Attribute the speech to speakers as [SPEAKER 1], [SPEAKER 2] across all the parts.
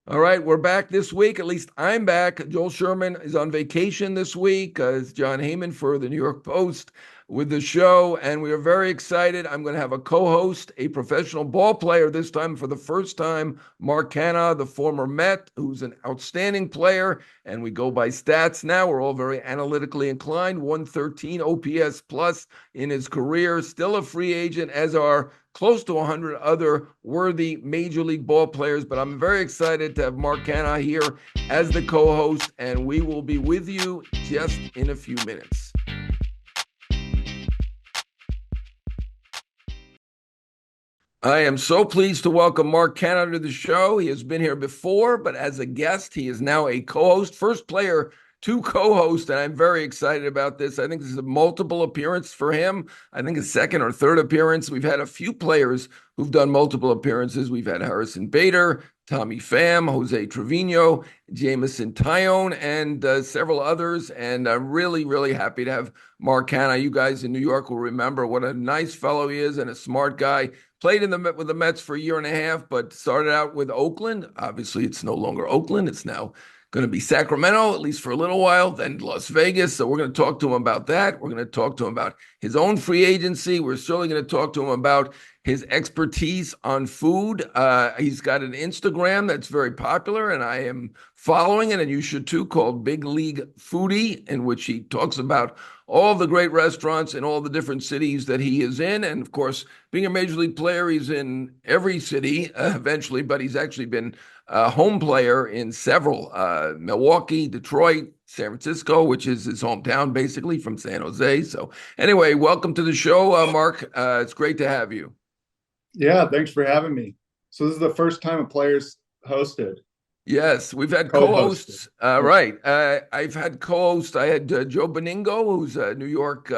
[SPEAKER 1] All right, we're back this week. At least I'm back. Joel Sherman is on vacation this week. It's Jon Heyman for the New York Post with the show, and we are very excited. I'm going to have a co-host, a professional ball player this time for the first time, Mark Canha, the former Met, who's an outstanding player, and we go by stats now. We're all very analytically inclined. 113 OPS plus in his career, still a free agent, as are close to 100 other worthy Major League ball players. But I'm very excited to have Mark Canha here as the co-host, and we will be with you just in a few minutes. I am so pleased to welcome Mark Canha to the show. He has been here before, but as a guest, he is now a co-host, first player to co-host, and I'm very excited about this. I think this is a multiple appearance for him. I think a second or third appearance. We've had a few players who've done multiple appearances. We've had Harrison Bader, Tommy Pham, Jose Trevino, Jameson Tyone, and several others. And I'm really, really happy to have Mark Canha. You guys in New York will remember what a nice fellow he is and a smart guy. Played with the Mets for a year and a half, but started out with Oakland. Obviously, it's no longer Oakland. It's now going to be Sacramento, at least for a little while, then Las Vegas. So we're going to talk to him about that. We're going to talk to him about his own free agency. We're certainly going to talk to him about his expertise on food. He's got an Instagram that's very popular, and I am following it, and you should too, called Big League Foodie, in which he talks about all the great restaurants in all the different cities that he is in. And of course, being a Major League player, he's in every city eventually, but he's actually been a home player in several, Milwaukee, Detroit, San Francisco, which is his hometown, basically, from San Jose. So anyway, welcome to the show, Mark. It's great to have you.
[SPEAKER 2] Yeah, thanks for having me. So this is the first time a player's hosted,
[SPEAKER 1] Yes, we've had
[SPEAKER 2] co-hosted.
[SPEAKER 1] co-hosts. Right. I've had co-hosts. I had Joe Beningo, who's a New York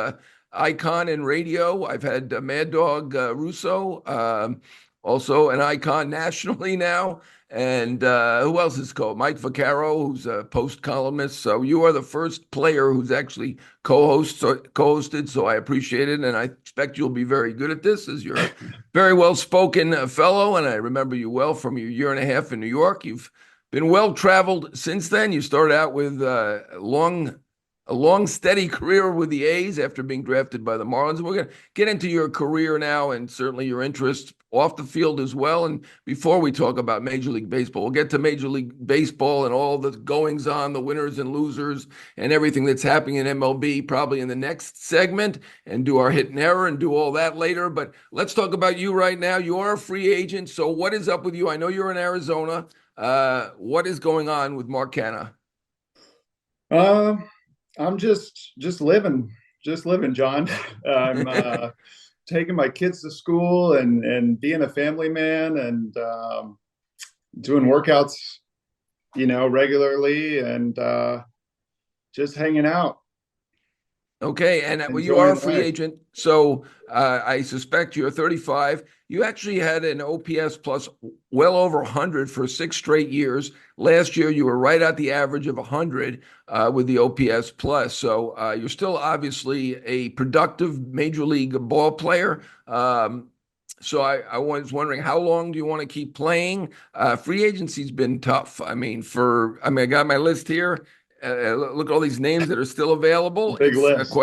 [SPEAKER 1] icon in radio. I've had Mad Dog Russo, also an icon nationally now. And who else is co? Mike Vaccaro, who's a Post columnist. So you are the first player who's actually co-hosted. So I appreciate it, and I expect you'll be very good at this, as you're a very well-spoken fellow. And I remember you well from your year and a half in New York. You've been well traveled since then. You started out with a long, steady career with the A's after being drafted by the Marlins. We're going to get into your career now and certainly your interests off the field as well. And before we talk about Major League Baseball, we'll get to Major League Baseball and all the goings on, the winners and losers, and everything that's happening in MLB probably in the next segment, and do our hit and error and do all that later. But let's talk about you right now. You are a free agent. So what is up with you? I know you're in Arizona. What is going on with Mark Canha?
[SPEAKER 2] I'm just living, John. I'm taking my kids to school and being a family man and doing workouts, regularly and just hanging out,
[SPEAKER 1] Okay, and well, you are a
[SPEAKER 2] enjoying
[SPEAKER 1] free
[SPEAKER 2] life.
[SPEAKER 1] agent, so I suspect you're 35. You actually had an OPS plus well over 100 for 6 straight years. Last year, you were right at the average of 100 with the OPS plus. So you're still obviously a productive Major League ball player. So I was wondering, how long do you want to keep playing? Free agency's been tough. I got my list here. Look at all these names that are still available.
[SPEAKER 2] Big
[SPEAKER 1] It's
[SPEAKER 2] list.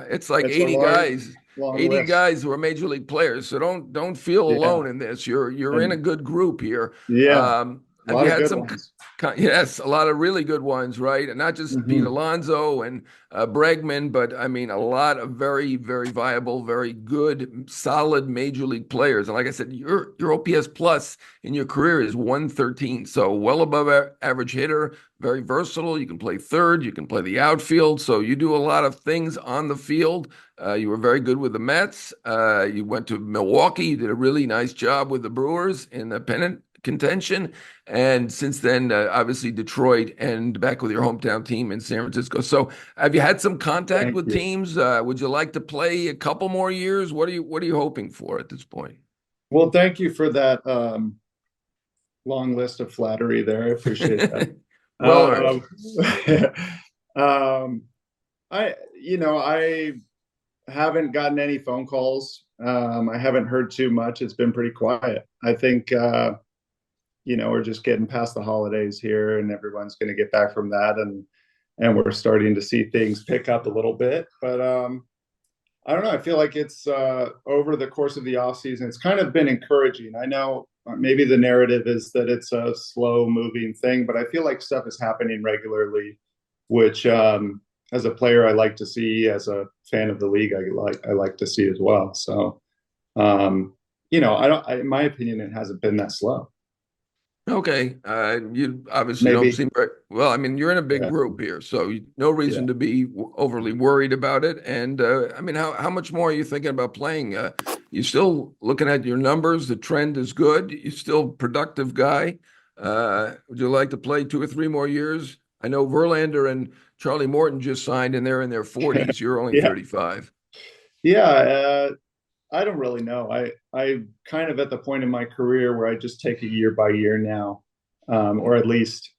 [SPEAKER 1] it's like
[SPEAKER 2] It's a
[SPEAKER 1] 80 guys,
[SPEAKER 2] long
[SPEAKER 1] 80
[SPEAKER 2] list.
[SPEAKER 1] guys who are major league players. So don't feel
[SPEAKER 2] Yeah,
[SPEAKER 1] alone in this. You're in a
[SPEAKER 2] and
[SPEAKER 1] good group here.
[SPEAKER 2] yeah, a
[SPEAKER 1] Have
[SPEAKER 2] lot
[SPEAKER 1] you
[SPEAKER 2] of
[SPEAKER 1] had
[SPEAKER 2] good
[SPEAKER 1] some?
[SPEAKER 2] ones.
[SPEAKER 1] Yes, a lot of really good ones, right? And not just Pete
[SPEAKER 2] Hmm.
[SPEAKER 1] Alonso and Bregman, but I mean a lot of very, very viable, very good, solid major league players. And like I said, your OPS plus in your career is 113, so well above average hitter. Very versatile. You can play third. You can play the outfield. So you do a lot of things on the field. You were very good with the Mets. You went to Milwaukee. You did a really nice job with the Brewers in the pennant contention. And since then, obviously Detroit and back with your hometown team in San Francisco. So have you had some contact
[SPEAKER 2] Thank
[SPEAKER 1] with
[SPEAKER 2] you.
[SPEAKER 1] teams? Would you like to play a couple more years? What are you hoping for at this point?
[SPEAKER 2] Well, thank you for that long list of flattery there. I appreciate that.
[SPEAKER 1] Well earned.
[SPEAKER 2] Um, um, I haven't gotten any phone calls. I haven't heard too much. It's been pretty quiet. I think, we're just getting past the holidays here, and everyone's going to get back from that, and we're starting to see things pick up a little bit. But I don't know. I feel like it's over the course of the off season, it's kind of been encouraging. I know maybe the narrative is that it's a slow moving thing, but I feel like stuff is happening regularly, which as a player I like to see. As a fan of the league, I like to see as well. So I don't. In my opinion, it hasn't been that slow.
[SPEAKER 1] Okay. You obviously don't
[SPEAKER 2] Maybe.
[SPEAKER 1] seem very well. I mean, you're in a big
[SPEAKER 2] Yeah.
[SPEAKER 1] group here, so no
[SPEAKER 2] Yeah.
[SPEAKER 1] reason to be overly worried about it. And I mean, how much more are you thinking about playing? You still looking at your numbers? The trend is good. You're still a productive guy. Would you like to play 2 or 3 more years? I know Verlander and Charlie Morton just signed, and they're in their 40s. You're only
[SPEAKER 2] Yeah.
[SPEAKER 1] 35.
[SPEAKER 2] Yeah. I don't really know. I'm kind of at the point in my career where I just take it year by year now, or at least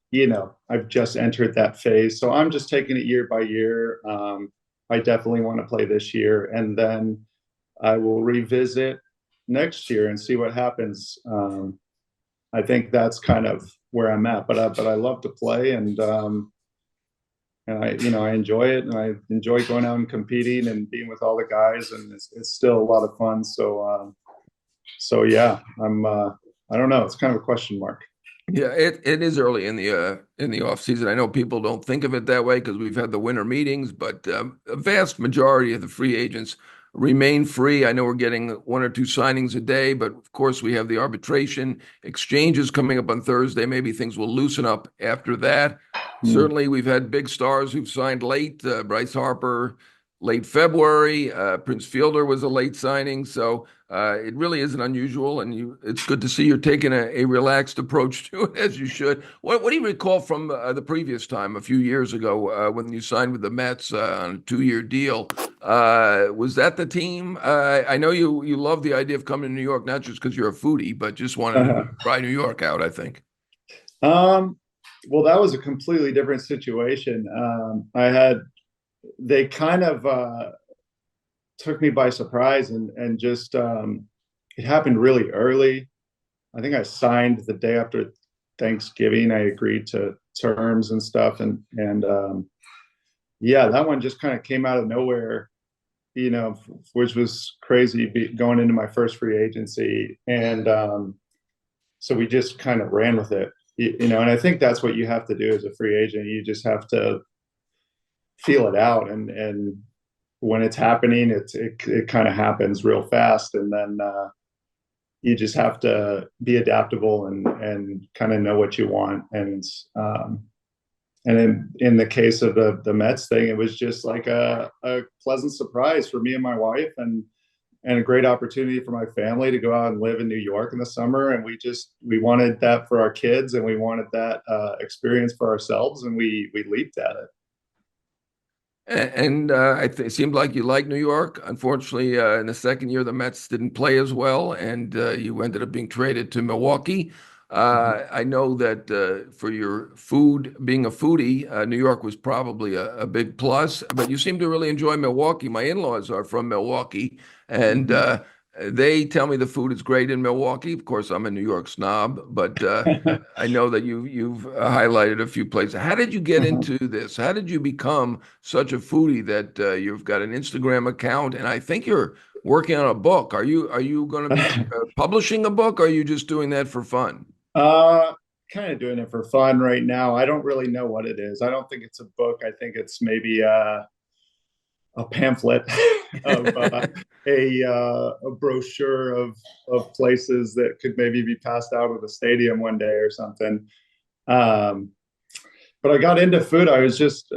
[SPEAKER 2] I've just entered that phase, so I'm just taking it year by year. I definitely want to play this year, and then I will revisit next year and see what happens. I think that's kind of where I'm at, but I love to play, and I enjoy it, and I enjoy going out and competing and being with all the guys, and it's still a lot of fun. So yeah, I don't know. It's kind of a question mark.
[SPEAKER 1] Yeah, it is early in the off season. I know people don't think of it that way because we've had the winter meetings, but a vast majority of the free agents remain free. I know we're getting 1 or 2 signings a day, but of course we have the arbitration exchanges coming up on Thursday. Maybe things will loosen up after that.
[SPEAKER 2] Mm.
[SPEAKER 1] Certainly, we've had big stars who've signed late. Bryce Harper, late February. Prince Fielder was a late signing, so. It really isn't unusual, and it's good to see you're taking a relaxed approach to it, as you should. What do you recall from the previous time, a few years ago, when you signed with the Mets on a 2-year deal? Was that the team? I know you love the idea of coming to New York, not just because you're a foodie, but just wanted to try New York out, I think.
[SPEAKER 2] um, well, that was a completely different situation. They kind of took me by surprise, and just it happened really early. I think I signed the day after Thanksgiving. I agreed to terms and stuff, and yeah, that one just kind of came out of nowhere, which was crazy, going into my first free agency, and so we just kind of ran with it, and I think that's what you have to do as a free agent. You just have to feel it out, and when it's happening, it kind of happens real fast, and then you just have to be adaptable and kind of know what you want. And in the case of the Mets thing, it was just like a pleasant surprise for me and my wife, and a great opportunity for my family to go out and live in New York in the summer. And we wanted that for our kids, and we wanted that experience for ourselves, and we leaped at it.
[SPEAKER 1] And it seemed like you liked New York. Unfortunately, in the second year, the Mets didn't play as well, and you ended up being traded to Milwaukee. I know that for your food, being a foodie, New York was probably a big plus, but you seem to really enjoy Milwaukee. My in-laws are from Milwaukee, and
[SPEAKER 2] Mm-hmm.
[SPEAKER 1] they tell me the food is great in Milwaukee. Of course, I'm a New York snob, but I know that you've highlighted a few places. How did you get
[SPEAKER 2] Uh-huh.
[SPEAKER 1] into this? How did you become such a foodie that you've got an Instagram account, and I think you're working on a book? Are you going to be publishing a book, or are you just doing that for fun?
[SPEAKER 2] Uh, Kind of doing it for fun right now. I don't really know what it is. I don't think it's a book. I think it's maybe a pamphlet of a brochure of places that could maybe be passed out at a stadium one day or something. Um, but I got into food. I was just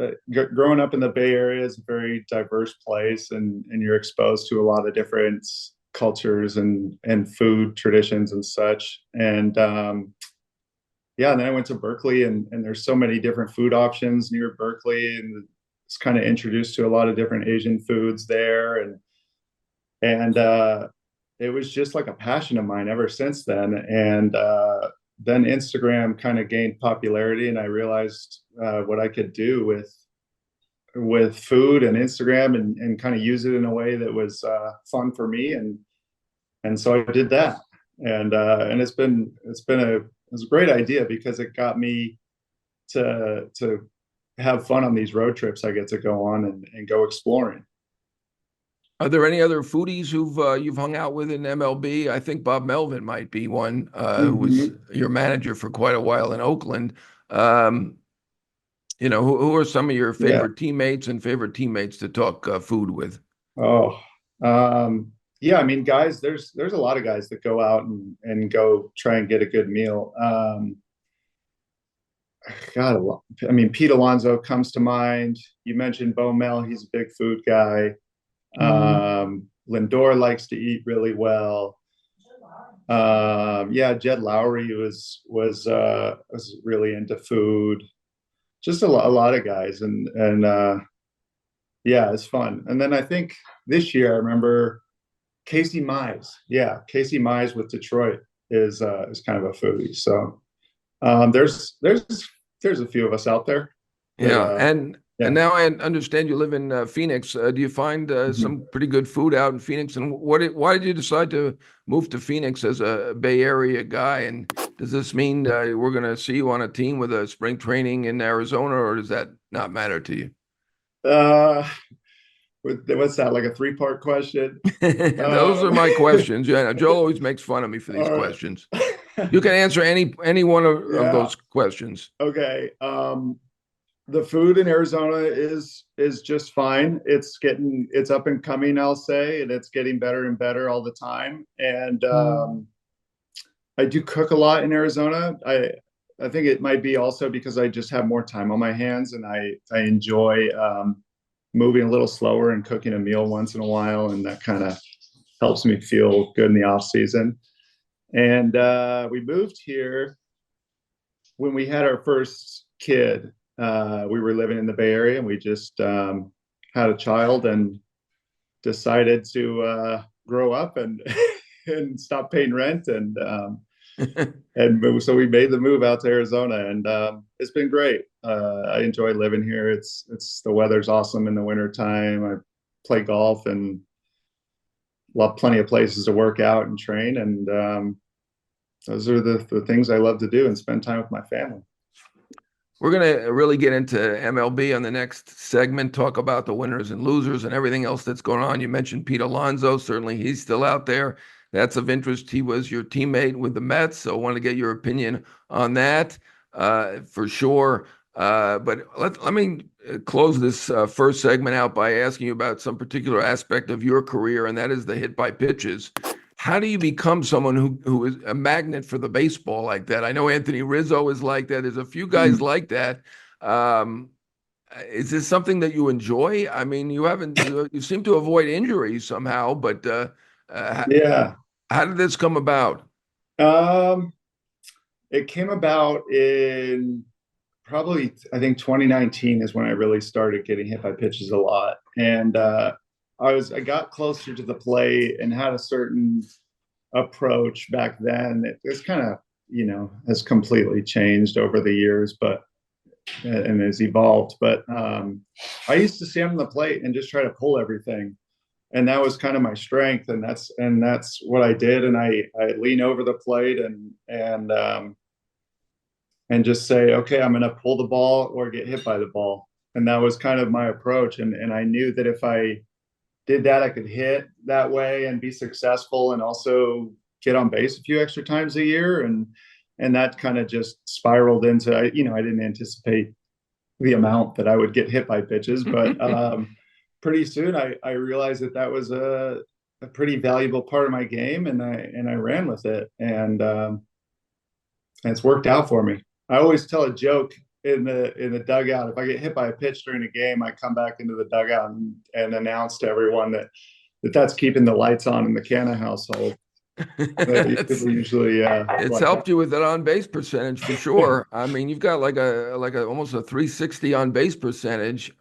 [SPEAKER 2] growing up in the Bay Area is a very diverse place, and you're exposed to a lot of different cultures and food traditions and such. And yeah, and then I went to Berkeley, and there's so many different food options near Berkeley, and it's kind of introduced to a lot of different Asian foods there, and it was just like a passion of mine ever since then. And then Instagram kind of gained popularity, and I realized what I could do with food and Instagram, and kind of use it in a way that was fun for me, and so I did that, and it's been was a great idea because it got me to have fun on these road trips I get to go on and go exploring.
[SPEAKER 1] Are there any other foodies who've you've hung out with in MLB? I think Bob Melvin might be one, who was
[SPEAKER 2] Hmm.
[SPEAKER 1] your manager for quite a while in Oakland. Um, who are some of your
[SPEAKER 2] Yeah.
[SPEAKER 1] favorite teammates and favorite teammates to talk food with?
[SPEAKER 2] Oh, yeah. I mean, guys, there's a lot of guys that go out and go try and get a good meal. God, I mean, Pete Alonso comes to mind. You mentioned Bo Mel; he's a big food guy. Lindor likes to eat really well. Yeah, Jed Lowry was really into food. Just a lot of guys, and yeah, it's fun. And then I think this year I remember Casey Mize. Yeah, Casey Mize with Detroit is kind of a foodie. So there's a few of us out there that
[SPEAKER 1] Yeah, and
[SPEAKER 2] yeah.
[SPEAKER 1] now I understand you live in Phoenix. Do you find
[SPEAKER 2] Mhm.
[SPEAKER 1] some pretty good food out in Phoenix? And why did you decide to move to Phoenix as a Bay Area guy? And does this mean we're going to see you on a team with a spring training in Arizona, or does that not matter to you?
[SPEAKER 2] Uh, what's that? Like a three-part question?
[SPEAKER 1] Those are
[SPEAKER 2] Um,
[SPEAKER 1] my questions. Yeah, Joel always makes fun of me for these
[SPEAKER 2] all
[SPEAKER 1] questions.
[SPEAKER 2] right.
[SPEAKER 1] You can answer any one of
[SPEAKER 2] Yeah.
[SPEAKER 1] those questions.
[SPEAKER 2] Okay. The food in Arizona is just fine. It's up and coming, I'll say, and it's getting better and better all the time. And I do cook a lot in Arizona. I think it might be also because I just have more time on my hands, and I enjoy moving a little slower and cooking a meal once in a while, and that kind of helps me feel good in the off season. And we moved here when we had our first kid. We were living in the Bay Area, and we just had a child and decided to grow up and and stop paying rent and so we made the move out to Arizona, and it's been great. I enjoy living here. It's the weather's awesome in the wintertime. I play golf and love plenty of places to work out and train, and those are the things I love to do and spend time with my family.
[SPEAKER 1] We're going to really get into MLB on the next segment, talk about the winners and losers and everything else that's going on. You mentioned Pete Alonso. Certainly, he's still out there. That's of interest. He was your teammate with the Mets, so I want to get your opinion on that for sure. But let me close this first segment out by asking you about some particular aspect of your career, and that is the hit by pitches. How do you become someone who is a magnet for the baseball like that? I know Anthony Rizzo is like that. There's a few guys like that. Um, is this something that you enjoy? I mean, you seem to avoid injuries somehow, but uh,
[SPEAKER 2] Yeah.
[SPEAKER 1] how did this come about?
[SPEAKER 2] Um, it came about in probably I think 2019 is when I really started getting hit by pitches a lot, and I got closer to the plate and had a certain approach back then. It's kind of has completely changed over the years, but and has evolved. But I used to stand on the plate and just try to pull everything, and that was kind of my strength, and that's what I did. And I lean over the plate and just say, okay, I'm going to pull the ball or get hit by the ball. And that was kind of my approach. And I knew that if I did that, I could hit that way and be successful and also get on base a few extra times a year. And that kind of just spiraled into, I didn't anticipate the amount that I would get hit by pitches, but pretty soon I realized that was a pretty valuable part of my game, and I ran with it, and it's worked out for me. I always tell a joke in the dugout. If I get hit by a pitch during a game, I come back into the dugout and announce to everyone that's keeping the lights on in the Canha household.
[SPEAKER 1] it's
[SPEAKER 2] People usually
[SPEAKER 1] it's
[SPEAKER 2] like that.
[SPEAKER 1] helped you with that on base percentage for sure. I mean, you've got like a almost a 360 on base percentage,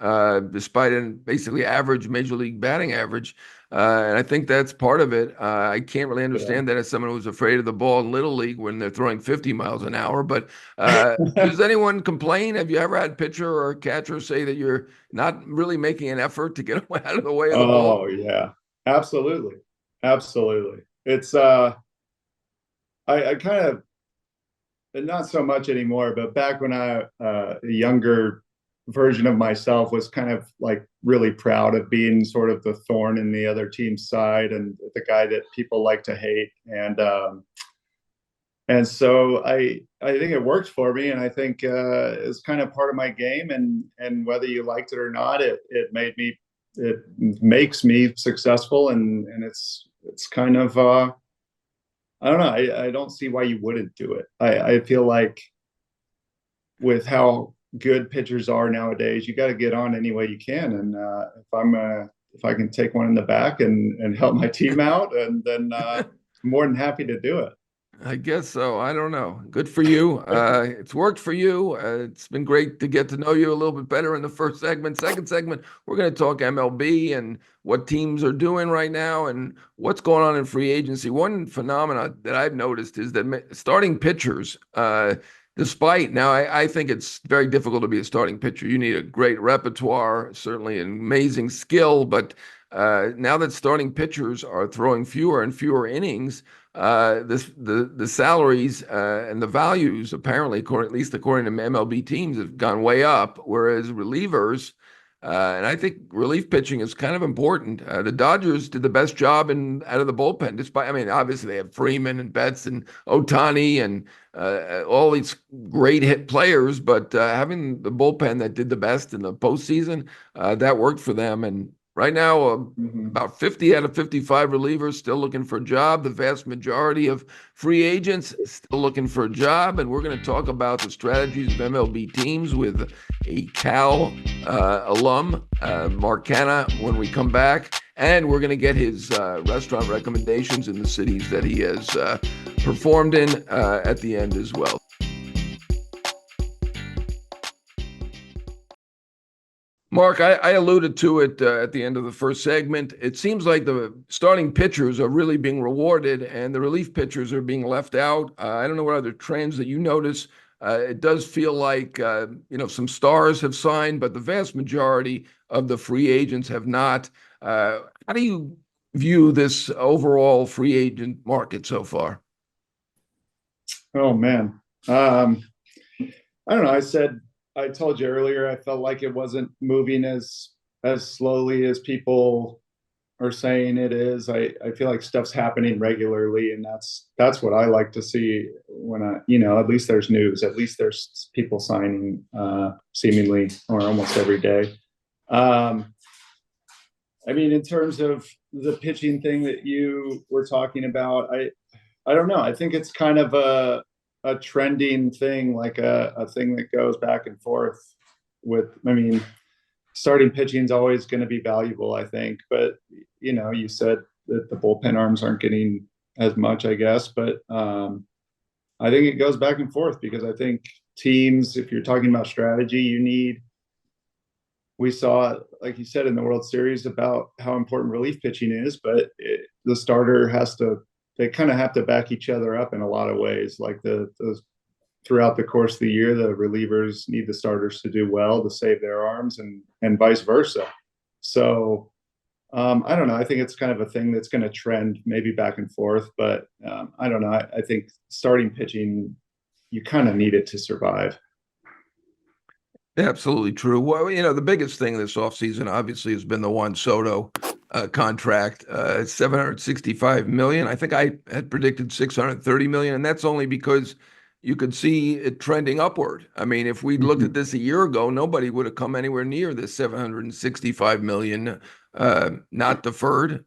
[SPEAKER 1] despite a basically average major league batting average. And I think that's part of it. I can't really
[SPEAKER 2] Yeah.
[SPEAKER 1] understand that as someone who's afraid of the ball in Little League when they're throwing 50 miles an hour. But does anyone complain? Have you ever had pitcher or catcher say that you're not really making an effort to get out of the way of the ball?
[SPEAKER 2] Oh yeah, absolutely, absolutely. It's I kind of not so much anymore, but back when a younger version of myself was kind of like really proud of being sort of the thorn in the other team's side and the guy that people like to hate. And so I think it worked for me, and I think it's kind of part of my game. And whether you liked it or not, it makes me successful, and it's kind of I don't know. I don't see why you wouldn't do it. I feel like with how good pitchers are nowadays, you got to get on any way you can. And if I can take one in the back and help my team out, and then I'm more than happy to do it.
[SPEAKER 1] I guess so. I don't know. Good for you. It's worked for you. It's been great to get to know you a little bit better in the first segment. Second segment, we're going to talk MLB and what teams are doing right now and what's going on in free agency. One phenomena that I've noticed is that starting pitchers, despite now, I think it's very difficult to be a starting pitcher. You need a great repertoire, certainly an amazing skill, but now that starting pitchers are throwing fewer and fewer innings, the salaries and the values apparently, at least according to MLB teams, have gone way up. Whereas relievers, and I think relief pitching is kind of important. The Dodgers did the best job out of the bullpen, despite, I mean, obviously they have Freeman and Betts and Ohtani and all these great hit players, but having the bullpen that did the best in the postseason, that worked for them. And right now,
[SPEAKER 2] Mm-hmm.
[SPEAKER 1] about 50 out of 55 relievers still looking for a job. The vast majority of free agents still looking for a job. And we're going to talk about the strategies of MLB teams with a Cal alum, Mark Canha, when we come back. And we're going to get his restaurant recommendations in the cities that he has performed in at the end as well. Mark, I alluded to it at the end of the first segment. It seems like the starting pitchers are really being rewarded and the relief pitchers are being left out. I don't know what other trends that you notice. It does feel like, some stars have signed, but the vast majority of the free agents have not. How do you view this overall free agent market so far?
[SPEAKER 2] Oh man. I don't know. I told you earlier, I felt like it wasn't moving as slowly as people are saying it is. I feel like stuff's happening regularly, and that's what I like to see when at least there's news, at least there's people signing seemingly or almost every day. Um, I mean, in terms of the pitching thing that you were talking about, I don't know. I think it's kind of a trending thing, like a thing that goes back and forth I mean, starting pitching is always going to be valuable, I think. But, you said that the bullpen arms aren't getting as much, I guess. But I think it goes back and forth because I think teams, if you're talking about strategy, we saw, like you said, in the World Series about how important relief pitching is, but the starter they kind of have to back each other up in a lot of ways. Like throughout the course of the year, the relievers need the starters to do well to save their arms and vice versa. So I don't know. I think it's kind of a thing that's going to trend maybe back and forth, but I don't know. I think starting pitching, you kind of need it to survive.
[SPEAKER 1] Absolutely true. Well, the biggest thing this offseason obviously has been the Juan Soto contract, 765 million. I think I had predicted 630 million, and that's only because you could see it trending upward. I mean, if we'd looked at
[SPEAKER 2] Mhm.
[SPEAKER 1] this a year ago, nobody would have come anywhere near this 765 million not deferred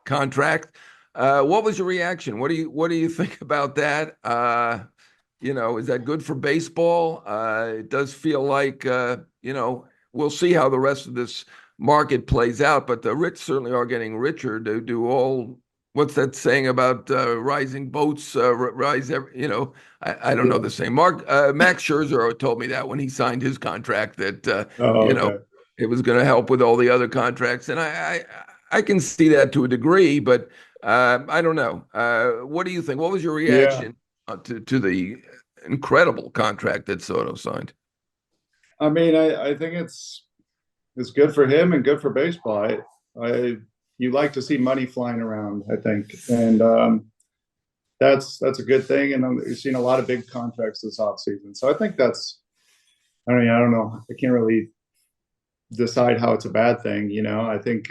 [SPEAKER 1] contract. What was your reaction? What do you think about that? Is that good for baseball? It does feel like, we'll see how the rest of this market plays out, but the rich certainly are getting richer to do all, what's that saying about rising boats, rise, I don't know
[SPEAKER 2] Yeah.
[SPEAKER 1] the same. Max Scherzer told me that when he signed his contract that,
[SPEAKER 2] Oh, okay.
[SPEAKER 1] it was going to help with all the other contracts. And I can see that to a degree, but I don't know. What do you think? What was your
[SPEAKER 2] Yeah.
[SPEAKER 1] reaction to the incredible contract that Soto signed?
[SPEAKER 2] I mean, I think it's good for him and good for baseball. You like to see money flying around, I think, and that's a good thing, and we've seen a lot of big contracts this offseason. So I think that's, I don't know. I can't really decide how it's a bad thing. I think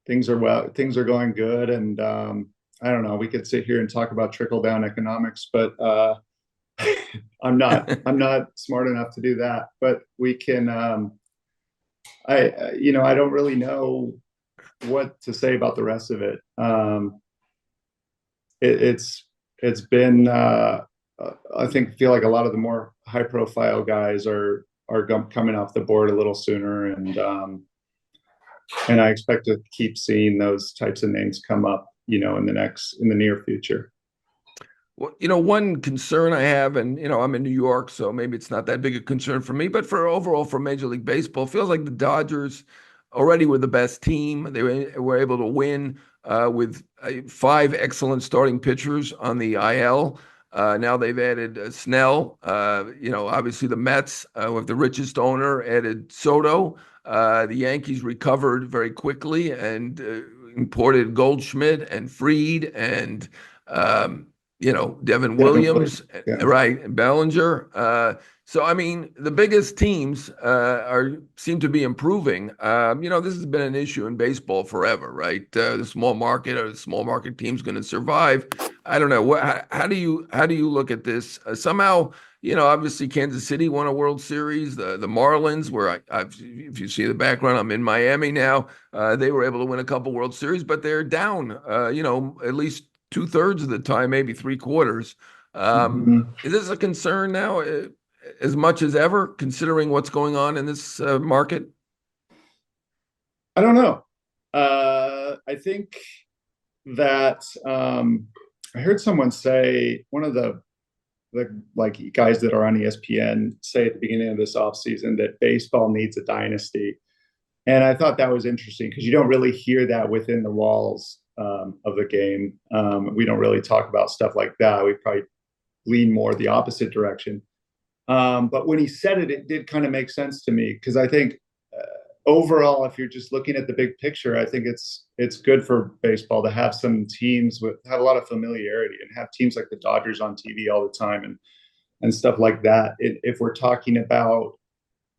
[SPEAKER 2] things are going good, and I don't know. We could sit here and talk about trickle down economics, but I'm not smart enough to do that. But we can. I don't really know what to say about the rest of it. It's been I feel like a lot of the more high profile guys are coming off the board a little sooner, and I expect to keep seeing those types of names come up, in the near future.
[SPEAKER 1] Well, one concern I have, and I'm in New York, so maybe it's not that big a concern for me, but for overall for Major League Baseball, it feels like the Dodgers already were the best team. They were able to win with five excellent starting pitchers on the IL. Now they've added Snell. Obviously the Mets with the richest owner added Soto. The Yankees recovered very quickly and imported Goldschmidt and Fried and Devin
[SPEAKER 2] Devin Williams,
[SPEAKER 1] Williams,
[SPEAKER 2] yeah.
[SPEAKER 1] right, and Bellinger. So I mean, the biggest teams seem to be improving. This has been an issue in baseball forever, right? The small market or the small market team's going to survive. I don't know. How do you look at this? Somehow, obviously Kansas City won a World Series. The Marlins, where if you see the background, I'm in Miami now. They were able to win a couple World Series, but they're down. At least two-thirds of the time, maybe three-quarters.
[SPEAKER 2] Mhm.
[SPEAKER 1] Is this a concern now, as much as ever, considering what's going on in this market?
[SPEAKER 2] I don't know. I think that I heard someone say, one of the like guys that are on ESPN say at the beginning of this offseason that baseball needs a dynasty. And I thought that was interesting because you don't really hear that within the walls of the game. We don't really talk about stuff like that. We probably lean more the opposite direction. But when he said it, it did kind of make sense to me because I think overall, if you're just looking at the big picture, I think it's good for baseball to have some teams have a lot of familiarity and have teams like the Dodgers on TV all the time and stuff like that. If we're talking about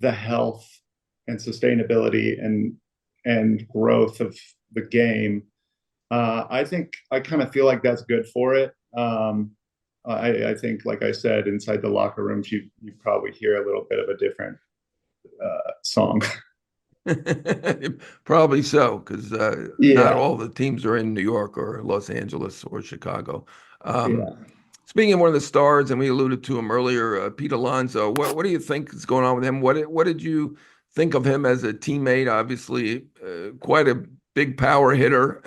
[SPEAKER 2] the health and sustainability and growth of the game, I kind of feel like that's good for it. I think, like I said, inside the locker rooms, you probably hear a little bit of a different song.
[SPEAKER 1] Probably so, because not
[SPEAKER 2] Yeah,
[SPEAKER 1] all the teams are in New York or Los Angeles or Chicago. Um,
[SPEAKER 2] yeah.
[SPEAKER 1] Speaking of one of the stars, and we alluded to him earlier, Pete Alonso. What do you think is going on with him? What did you think of him as a teammate? Obviously, quite a big power hitter.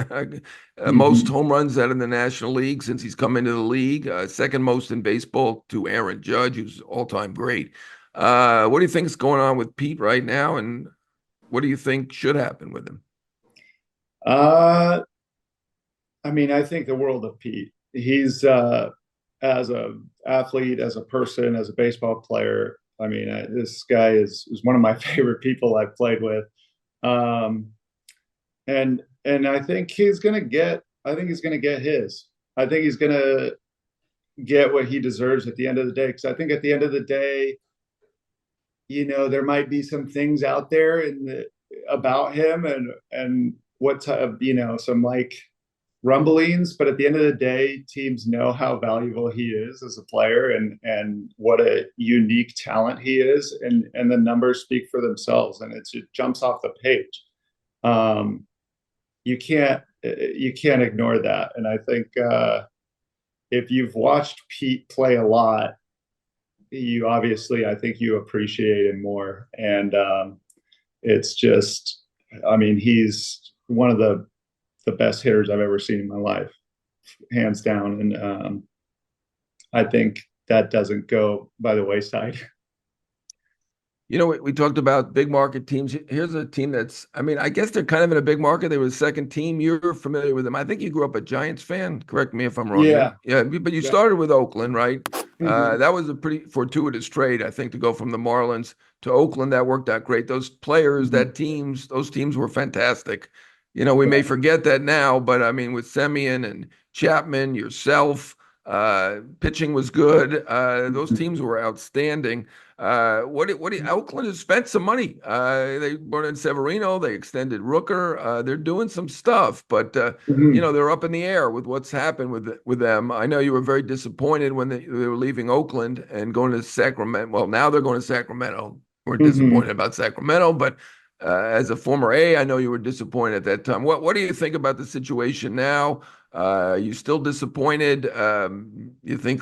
[SPEAKER 1] Most
[SPEAKER 2] Mm-hmm.
[SPEAKER 1] home runs out of the National League since he's come into the league. Second most in baseball to Aaron Judge, who's all-time great. What do you think is going on with Pete right now, and what do you think should happen with him?
[SPEAKER 2] Uh, I mean, I think the world of Pete. He's as a athlete, as a person, as a baseball player. I mean, this guy is one of my favorite people I've played with. Um, and I think he's gonna get. I think he's gonna get his. I think he's gonna get what he deserves at the end of the day. Because I think at the end of the day, there might be some things out there about him and what type of, some like rumblings, but at the end of the day, teams know how valuable he is as a player and what a unique talent he is, and the numbers speak for themselves, and it jumps off the page. Um, you can't ignore that, and I think if you've watched Pete play a lot, you obviously, I think you appreciate him more, and it's just, I mean, he's one of the best hitters I've ever seen in my life, hands down. And I think that doesn't go by the wayside.
[SPEAKER 1] We talked about big market teams. Here's a team I mean, I guess they're kind of in a big market. They were the second team. You're familiar with them. I think you grew up a Giants fan. Correct me if I'm wrong.
[SPEAKER 2] Yeah.
[SPEAKER 1] Yeah, but you
[SPEAKER 2] Yeah.
[SPEAKER 1] started with Oakland, right?
[SPEAKER 2] Mm-hmm.
[SPEAKER 1] That was a pretty fortuitous trade, I think, to go from the Marlins to Oakland. That worked out great. Those players,
[SPEAKER 2] Mm-hmm.
[SPEAKER 1] those teams were fantastic. We may
[SPEAKER 2] Yeah.
[SPEAKER 1] forget that now, but I mean, with Semien and Chapman, yourself. Pitching was good. Those teams were outstanding. Oakland has spent some money. They brought in Severino, they extended Rooker. They're doing some stuff, but
[SPEAKER 2] Mhm.
[SPEAKER 1] they're up in the air with what's happened with them. I know you were very disappointed when they were leaving Oakland and going to Sacramento. Well, now they're going to Sacramento. We're disappointed
[SPEAKER 2] Mhm.
[SPEAKER 1] about Sacramento, but as a former I know you were disappointed at that time. What do you think about the situation now? You still disappointed? You think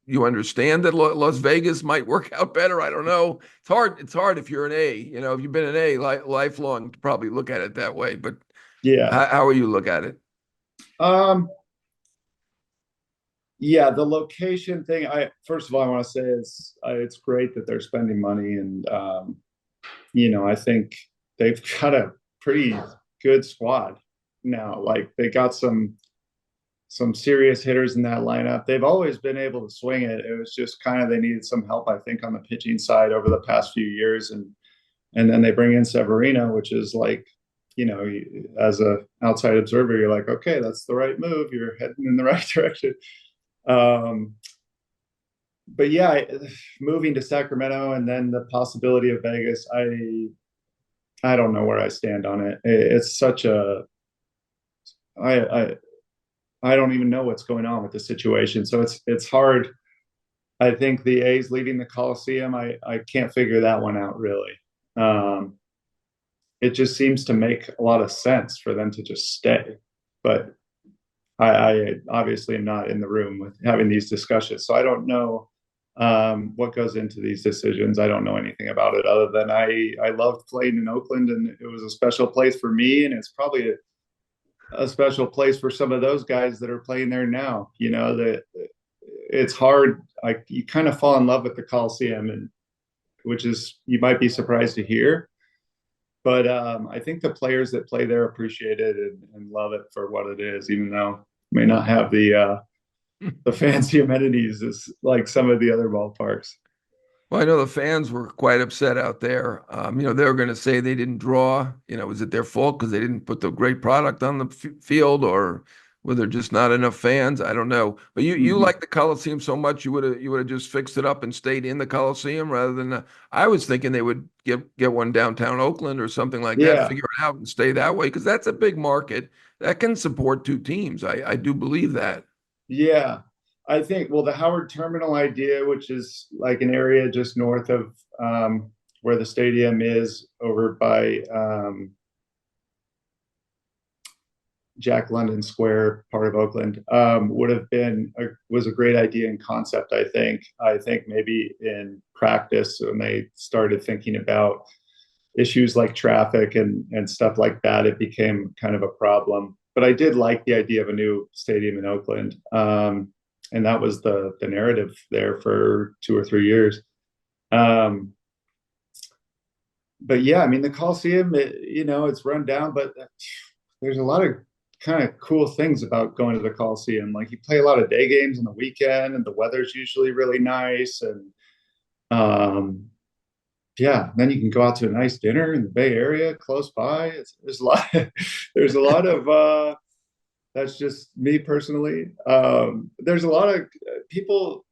[SPEAKER 1] you understand that Las Vegas might work out better? I don't know. It's hard. It's hard if you're an A. If you've been an A lifelong, to probably look at it that way. But
[SPEAKER 2] Yeah.
[SPEAKER 1] how will you look at it?
[SPEAKER 2] Um, yeah, the location thing. I first of all, I want to say it's great that they're spending money, and I think they've got a pretty good squad now. Like they got some serious hitters in that lineup. They've always been able to swing it. It was just kind of they needed some help, I think, on the pitching side over the past few years, and then they bring in Severino, which is like, as a outside observer, you're like, okay, that's the right move. You're heading in the right direction. Um, but yeah, moving to Sacramento and then the possibility of Vegas, I don't know where I stand on it. It's such a I I don't even know what's going on with the situation. So it's hard. I think the A's leaving the Coliseum, I can't figure that one out really. Um, it just seems to make a lot of sense for them to just stay. But I obviously am not in the room with having these discussions, so I don't know what goes into these decisions. I don't know anything about it other than I loved playing in Oakland, and it was a special place for me, and it's probably a special place for some of those guys that are playing there now. That it's hard. Like you kind of fall in love with the Coliseum, and which is you might be surprised to hear. But I think the players that play there appreciate it and love it for what it is, even though it may not have the fancy amenities as like some of the other ballparks.
[SPEAKER 1] Well, I know the fans were quite upset out there. They were going to say they didn't draw. Was it their fault because they didn't put the great product on the field, or were there just not enough fans? I don't know. But you
[SPEAKER 2] Mm-hmm.
[SPEAKER 1] like the Coliseum so much, you would have just fixed it up and stayed in the Coliseum rather than. I was thinking they would get one downtown Oakland or something like that,
[SPEAKER 2] Yeah,
[SPEAKER 1] figure it out and stay that way because that's a big market that can support two teams. I do believe that.
[SPEAKER 2] yeah. I think well the Howard Terminal idea, which is like an area just north of where the stadium is, over by Jack London Square, part of Oakland, would have been was a great idea in concept. I think maybe in practice when they started thinking about issues like traffic and stuff like that, it became kind of a problem. But I did like the idea of a new stadium in Oakland, and that was the narrative there for 2 or 3 years. Um, but yeah, I mean the Coliseum, it's run down, but there's a lot of kind of cool things about going to the Coliseum. Like you play a lot of day games on the weekend, and the weather's usually really nice. And um, yeah, then you can go out to a nice dinner in the Bay Area close by. There's a lot. There's a lot of. That's just me personally. There's a lot of people.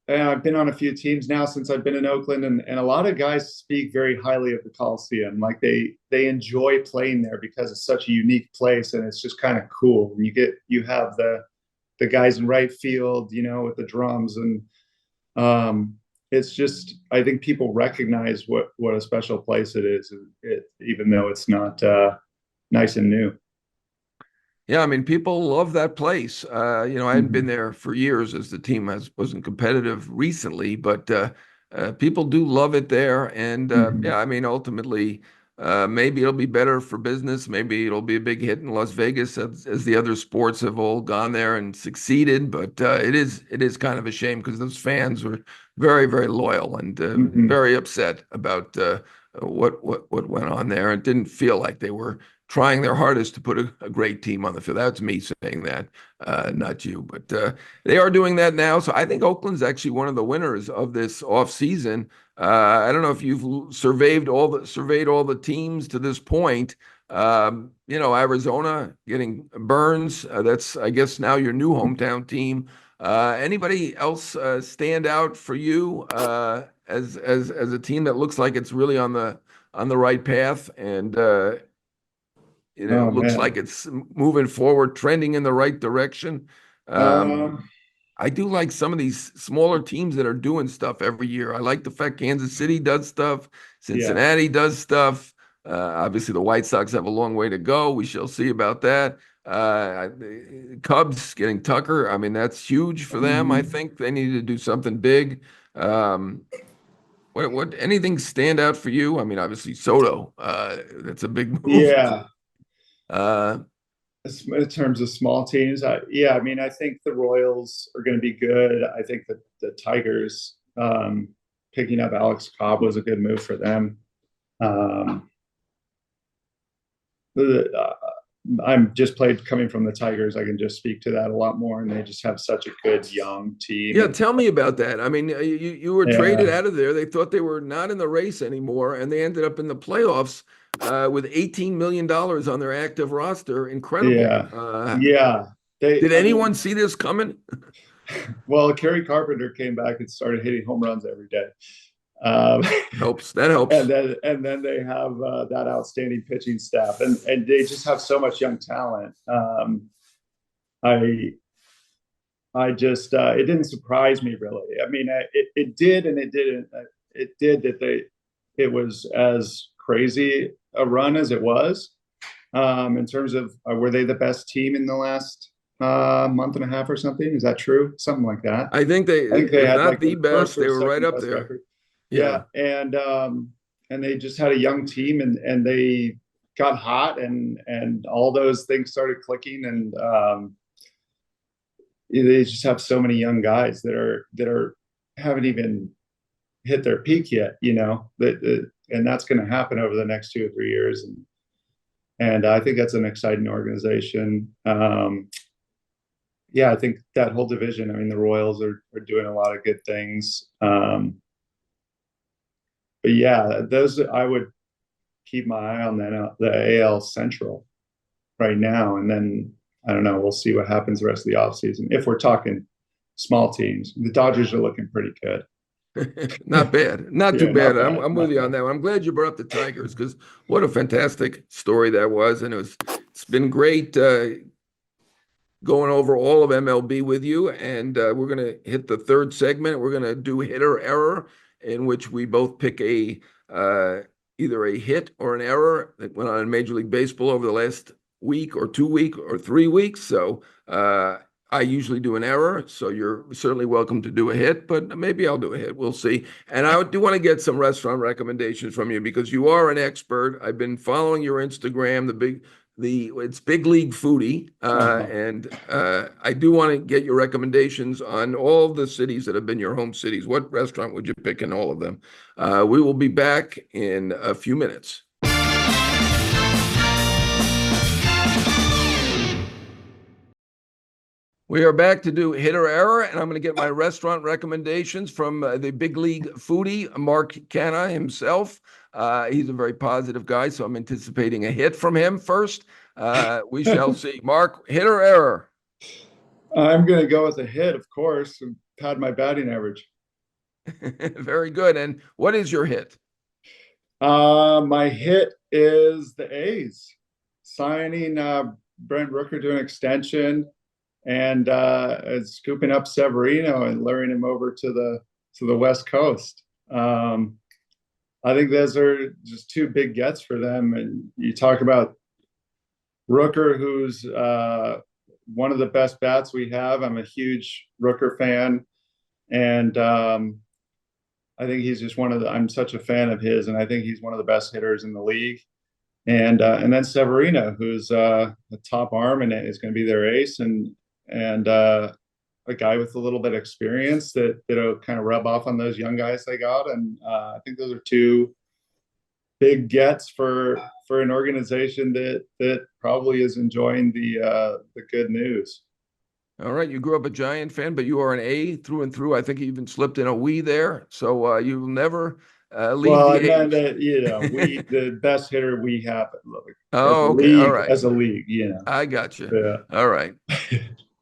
[SPEAKER 2] I've been on a few teams now since I've been in Oakland, and a lot of guys speak very highly of the Coliseum. Like they enjoy playing there because it's such a unique place, and it's just kind of cool. And you have the guys in right field, with the drums, and it's just I think people recognize what a special place it is, even though it's not nice and new.
[SPEAKER 1] Yeah, I mean, people love that place. I hadn't been
[SPEAKER 2] Mm-hmm.
[SPEAKER 1] there for years as the team wasn't competitive recently, but people do love it there. And
[SPEAKER 2] Mm-hmm.
[SPEAKER 1] yeah, I mean, ultimately, maybe it'll be better for business. Maybe it'll be a big hit in Las Vegas as the other sports have all gone there and succeeded. But it is kind of a shame because those fans were very, very loyal and
[SPEAKER 2] Mm-hmm.
[SPEAKER 1] very upset about what went on there. It didn't feel like they were trying their hardest to put a great team on the field. That's me saying that, not you. But they are doing that now. So I think Oakland's actually one of the winners of this offseason. I don't know if you've surveyed all the teams to this point. Arizona getting Burns. That's, I guess, now your new hometown team. Anybody else stand out for you as a team that looks like it's really on the right path and
[SPEAKER 2] Oh
[SPEAKER 1] looks like
[SPEAKER 2] man.
[SPEAKER 1] it's moving forward, trending in the right direction? Um,
[SPEAKER 2] Um,
[SPEAKER 1] I do like some of these smaller teams that are doing stuff every year. I like the fact Kansas City does stuff,
[SPEAKER 2] yeah.
[SPEAKER 1] Cincinnati does stuff. Obviously, the White Sox have a long way to go. We shall see about that. Cubs getting Tucker. I mean, that's huge for them. I
[SPEAKER 2] Mhm.
[SPEAKER 1] think they need to do something big. Um, anything stand out for you? I mean, obviously Soto. That's a big move.
[SPEAKER 2] Yeah.
[SPEAKER 1] Uh,
[SPEAKER 2] In terms of small teams, yeah, I mean, I think the Royals are going to be good. I think that the Tigers picking up Alex Cobb was a good move for them. Um, I'm just played coming from the Tigers. I can just speak to that a lot more, and they just have such a good young team.
[SPEAKER 1] Yeah,
[SPEAKER 2] And
[SPEAKER 1] tell me about that. I mean, you were traded
[SPEAKER 2] yeah,
[SPEAKER 1] out of there. They thought they were not in the race anymore, and they ended up in the playoffs with $18 million on their active roster. Incredible.
[SPEAKER 2] yeah, yeah.
[SPEAKER 1] Did
[SPEAKER 2] I mean,
[SPEAKER 1] anyone see this coming?
[SPEAKER 2] well, Kerry Carpenter came back and started hitting home runs every day. Um,
[SPEAKER 1] Helps. That
[SPEAKER 2] and
[SPEAKER 1] helps.
[SPEAKER 2] then they have that outstanding pitching staff, and they just have so much young talent. I I just it didn't surprise me really. I mean, it did and it didn't. It did that it was as crazy a run as it was in terms of were they the best team in the last month and a half or something? Is that true? Something like that.
[SPEAKER 1] I think they,
[SPEAKER 2] I think they
[SPEAKER 1] if
[SPEAKER 2] had
[SPEAKER 1] not
[SPEAKER 2] like
[SPEAKER 1] the
[SPEAKER 2] the first
[SPEAKER 1] best, they
[SPEAKER 2] or
[SPEAKER 1] were right
[SPEAKER 2] second
[SPEAKER 1] up
[SPEAKER 2] best
[SPEAKER 1] there.
[SPEAKER 2] record.
[SPEAKER 1] Yeah.
[SPEAKER 2] Yeah, and they just had a young team and they got hot and all those things started clicking and they just have so many young guys that are haven't even hit their peak yet, and that's going to happen over the next 2 or 3 years, and I think that's an exciting organization. Yeah, I think that whole division. I mean, the Royals are doing a lot of good things. But yeah, those I would keep my eye on the AL Central right now, and then I don't know. We'll see what happens the rest of the offseason. If we're talking small teams, the Dodgers are looking pretty good.
[SPEAKER 1] Not bad. Not too
[SPEAKER 2] Yeah,
[SPEAKER 1] bad.
[SPEAKER 2] not
[SPEAKER 1] I'm,
[SPEAKER 2] bad,
[SPEAKER 1] I'm with
[SPEAKER 2] not
[SPEAKER 1] you on
[SPEAKER 2] bad.
[SPEAKER 1] that one. I'm glad you brought up the Tigers because what a fantastic story that was. And it's been great going over all of MLB with you. And we're going to hit the third segment. We're going to do hit or error, in which we both pick uh, either a hit or an error that went on in Major League Baseball over the last week or 2 week or 3 weeks. So I usually do an error. So you're certainly welcome to do a hit, but maybe I'll do a hit. We'll see. And I do want to get some restaurant recommendations from you because you are an expert. I've been following your Instagram, the it's Big League Foodie,
[SPEAKER 2] Uh-huh.
[SPEAKER 1] and I do want to get your recommendations on all the cities that have been your home cities. What restaurant would you pick in all of them? We will be back in a few minutes. We are back to do hit or error, and I'm going to get my restaurant recommendations from the big league foodie, Mark Canha himself. He's a very positive guy, so I'm anticipating a hit from him first. We shall see. Mark, hit or error?
[SPEAKER 2] I'm going to go with a hit, of course, and pad my batting average.
[SPEAKER 1] Very good. And what is your hit?
[SPEAKER 2] My hit is the A's signing Brent Rooker to an extension and scooping up Severino and luring him over to the West Coast. I think those are just two big gets for them. And you talk about Rooker, who's one of the best bats we have. I'm a huge Rooker fan, and I think he's just I'm such a fan of his, and I think he's one of the best hitters in the league. And then Severino, who's a top arm and is going to be their ace, and a guy with a little bit of experience that'll kind of rub off on those young guys they got. And I think those are two big gets for an organization that probably is enjoying the good news.
[SPEAKER 1] All right, you grew up a Giant fan, but you are an A through and through. I think you even slipped in a we there, so you'll never leave
[SPEAKER 2] Well,
[SPEAKER 1] the
[SPEAKER 2] I meant
[SPEAKER 1] A's.
[SPEAKER 2] that, we the best hitter we have
[SPEAKER 1] Oh, okay, all right.
[SPEAKER 2] as a league, you know.
[SPEAKER 1] I got you.
[SPEAKER 2] Yeah.
[SPEAKER 1] All right.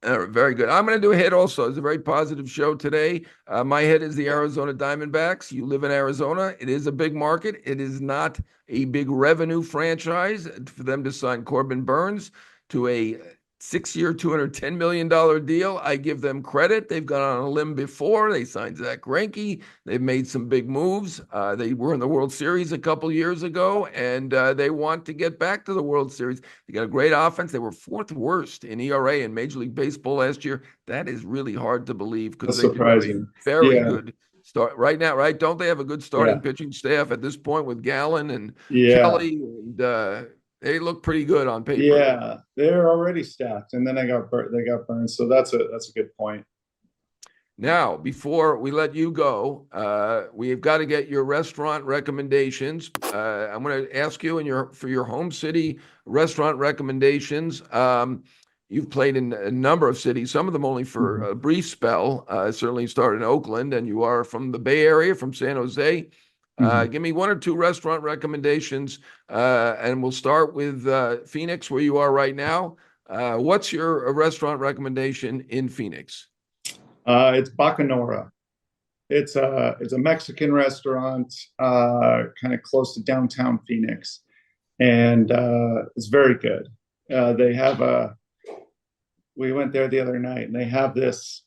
[SPEAKER 1] All right, very good. I'm going to do a hit also. It's a very positive show today. My hit is the Arizona Diamondbacks. You live in Arizona. It is a big market. It is not a big revenue franchise for them to sign Corbin Burns to a 6-year, $210 million deal. I give them credit. They've gone on a limb before. They signed Zach Greinke. They've made some big moves. They were in the World Series a couple years ago, and they want to get back to the World Series. They got a great offense. They were fourth worst in ERA in Major League Baseball last year. That is really hard to believe because
[SPEAKER 2] That's
[SPEAKER 1] they do have a
[SPEAKER 2] surprising.
[SPEAKER 1] very
[SPEAKER 2] Yeah.
[SPEAKER 1] good start right now, right? Don't they have a good starting
[SPEAKER 2] Yeah.
[SPEAKER 1] pitching staff at this point with Gallen and
[SPEAKER 2] Yeah.
[SPEAKER 1] Kelly? And they look pretty good on paper.
[SPEAKER 2] Yeah. They're already stacked, and then they got burned. So that's a good point.
[SPEAKER 1] Now, before we let you go, we've got to get your restaurant recommendations. I'm going to ask you for your home city restaurant recommendations. You've played in a number of cities, some of them only for
[SPEAKER 2] Mhm.
[SPEAKER 1] a brief spell. Certainly started in Oakland, and you are from the Bay Area, from San Jose.
[SPEAKER 2] Mhm.
[SPEAKER 1] Give me one or two restaurant recommendations, and we'll start with Phoenix, where you are right now. What's your restaurant recommendation in Phoenix?
[SPEAKER 2] It's Bacanora. It's a Mexican restaurant, kind of close to downtown Phoenix, and it's very good. They have a. We went there the other night, and they have this.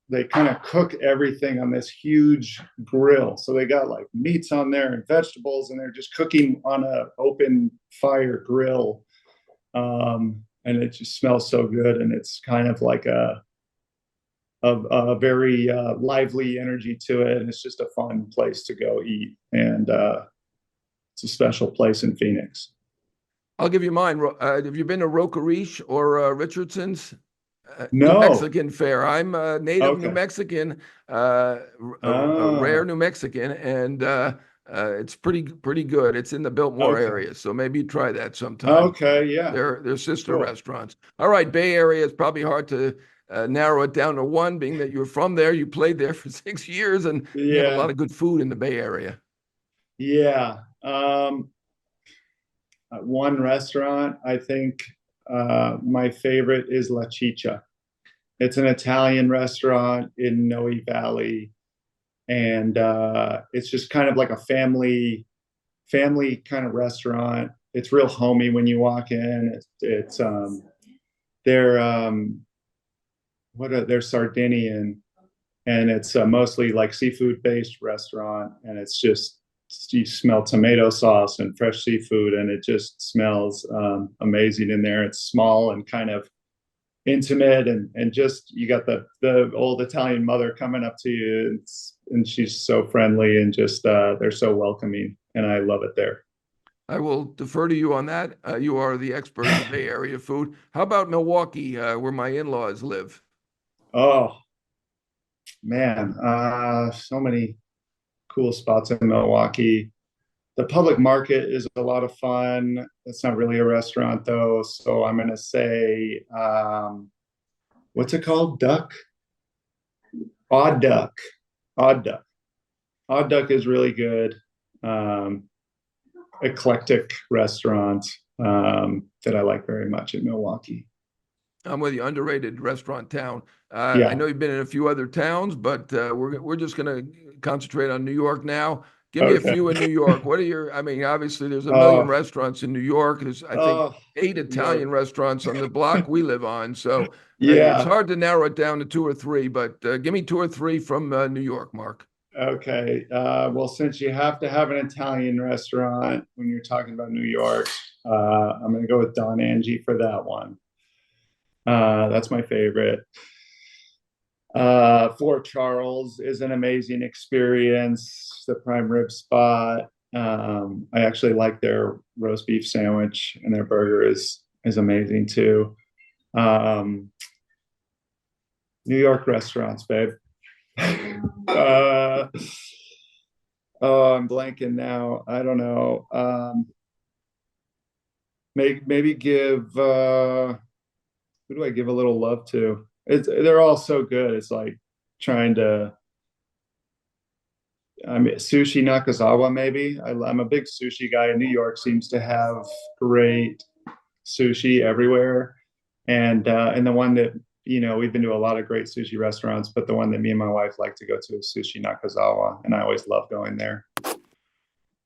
[SPEAKER 2] They kind of cook everything on this huge grill. So they got like meats on there and vegetables, and they're just cooking on a open fire grill. And it just smells so good, and it's kind of like a very lively energy to it, and it's just a fun place to go eat, and it's a special place in Phoenix.
[SPEAKER 1] I'll give you mine. Have you been to Roca Riche or Richardson's? New
[SPEAKER 2] No.
[SPEAKER 1] Mexican fare. I'm a native New
[SPEAKER 2] Okay.
[SPEAKER 1] Mexican, a rare
[SPEAKER 2] Ah.
[SPEAKER 1] New Mexican, and it's pretty good. It's in the Biltmore
[SPEAKER 2] Okay.
[SPEAKER 1] area, so maybe try that sometime.
[SPEAKER 2] Okay. Yeah.
[SPEAKER 1] They're sister
[SPEAKER 2] Cool.
[SPEAKER 1] restaurants. All right, Bay Area is probably hard to narrow it down to one, being that you're from there, you played there for 6 years, and we have a lot
[SPEAKER 2] Yeah.
[SPEAKER 1] of good food in the Bay Area.
[SPEAKER 2] Yeah. One restaurant, I think my favorite is La Chicha. It's an Italian restaurant in Noe Valley, and it's just kind of like a family kind of restaurant. It's real homey when you walk in. It's they're they're Sardinian, and it's mostly like seafood based restaurant, and it's just you smell tomato sauce and fresh seafood, and it just smells amazing in there. It's small and kind of intimate, and just you got the old Italian mother coming up to you, and she's so friendly, and just they're so welcoming, and I love it there.
[SPEAKER 1] I will defer to you on that. You are the expert in the Bay Area food. How about Milwaukee, where my in-laws live?
[SPEAKER 2] Oh man, so many cool spots in Milwaukee. The public market is a lot of fun. It's not really a restaurant though, so I'm gonna say, what's it called? Odd Duck, Odd Duck. Odd Duck is really good. Um, Eclectic restaurant that I like very much in Milwaukee.
[SPEAKER 1] I'm with you. Underrated restaurant town. I
[SPEAKER 2] Yeah.
[SPEAKER 1] know you've been in a few other towns, but we're just going to concentrate on New York now. Give me a
[SPEAKER 2] Okay.
[SPEAKER 1] few in New York. What are your? I mean, obviously there's a million
[SPEAKER 2] Oh,
[SPEAKER 1] restaurants in New York. There's I think
[SPEAKER 2] oh,
[SPEAKER 1] 8 Italian
[SPEAKER 2] York.
[SPEAKER 1] restaurants on the block we live on. So it's
[SPEAKER 2] Yeah.
[SPEAKER 1] hard to narrow it down to two or three. But give me two or three from New York, Mark.
[SPEAKER 2] Okay. Well, since you have to have an Italian restaurant when you're talking about New York, I'm going to go with Don Angie for that one. That's my favorite. Fort Charles is an amazing experience. The prime rib spot. I actually like their roast beef sandwich, and their burger is amazing too. Um, New York restaurants, babe. uh, oh, I'm blanking now. I don't know. Maybe give who do I give a little love to? they're all so good. It's like trying to, I mean, sushi Nakazawa, maybe. I'm a big sushi guy. New York seems to have great sushi everywhere. And the one that, we've been to a lot of great sushi restaurants, but the one that me and my wife like to go to is Sushi Nakazawa. And I always love going there.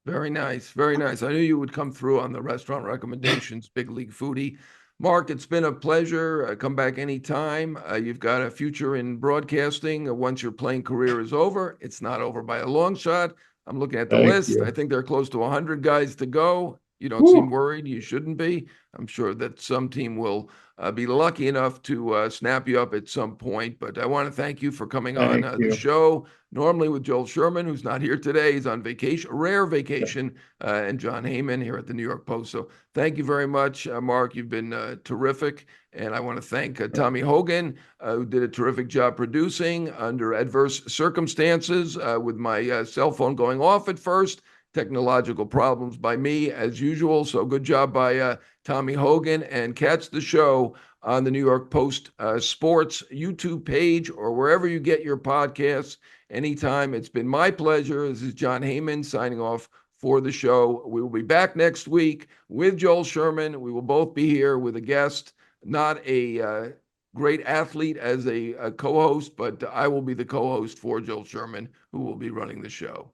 [SPEAKER 1] Very nice. Very nice. I knew you would come through on the restaurant recommendations, Big League Foodie. Mark, it's been a pleasure. Come back anytime. You've got a future in broadcasting. Once your playing career is over, it's not over by a long shot. I'm looking at the
[SPEAKER 2] Thank
[SPEAKER 1] list. I
[SPEAKER 2] you.
[SPEAKER 1] think there are close to 100 guys to go. You don't seem
[SPEAKER 2] Woo.
[SPEAKER 1] worried. You shouldn't be. I'm sure that some team will be lucky enough to snap you up at some point. But I want to thank you for coming on
[SPEAKER 2] Thank
[SPEAKER 1] the
[SPEAKER 2] you.
[SPEAKER 1] show. Normally with Joel Sherman, who's not here today. He's on vacation, rare vacation, and Jon Heyman here at the New York Post. So thank you very much, Mark. You've been terrific. And I want to thank Tommy Hogan, who did a terrific job producing under adverse circumstances with my cell phone going off at first. Technological problems by me, as usual. So good job by Tommy Hogan. And catch the show on the New York Post Sports YouTube page or wherever you get your podcasts anytime. It's been my pleasure. This is Jon Heyman signing off for the show. We will be back next week with Joel Sherman. We will both be here with a guest, not a great athlete as a co host, but I will be the co host for Joel Sherman, who will be running the show.